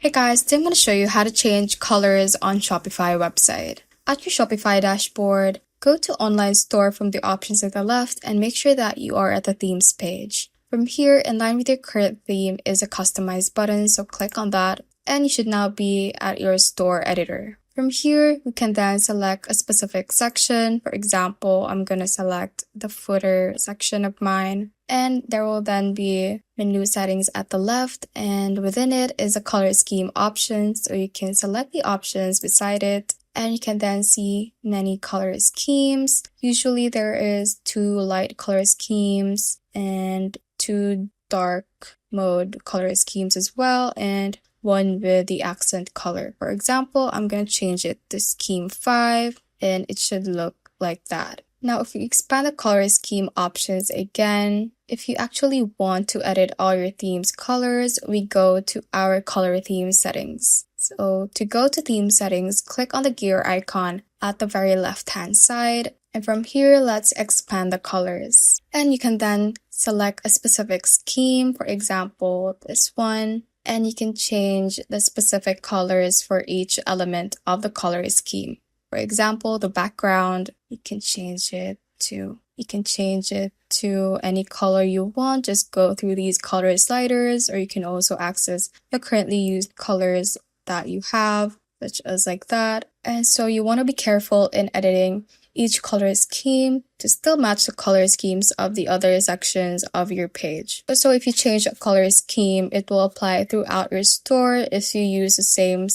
Hey guys, today I'm going to show you how to change colors on Shopify website. At your Shopify dashboard, go to online store from the options at the left and make sure that you are at the themes page. From here, in line with your current theme is a customize button, so click on that and you should now be at your store editor. From here, we can then select a specific section. For example, I'm going to select the footer section of mine. And there will then be menu settings at the left, and within it is a color scheme option, so you can select the options beside it, and you can then see many color schemes. Usually there is 2 light color schemes and 2 dark mode color schemes as well, and 1 with the accent color. For example, I'm going to change it to scheme 5, and it should look like that. Now, if you expand the color scheme options again, if you actually want to edit all your theme's colors, we go to our color theme settings. So to go to theme settings, click on the gear icon at the very left-hand side. And from here, let's expand the colors. And you can then select a specific scheme, for example, this one. And you can change the specific colors for each element of the color scheme. For example, the background, you can change it to any color you want. Just go through these color sliders, or you can also access the currently used colors that you have, such as like that. And so you want to be careful in editing each color scheme to still match the color schemes of the other sections of your page. So if you change a color scheme, it will apply throughout your store if you use the same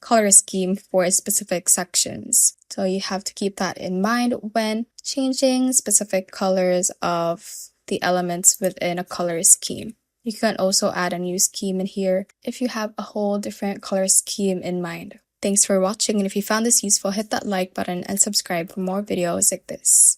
color scheme for specific sections. So you have to keep that in mind when changing specific colors of the elements within a color scheme. You can also add a new scheme in here if you have a whole different color scheme in mind. Thanks for watching, and if you found this useful, hit that like button and subscribe for more videos like this.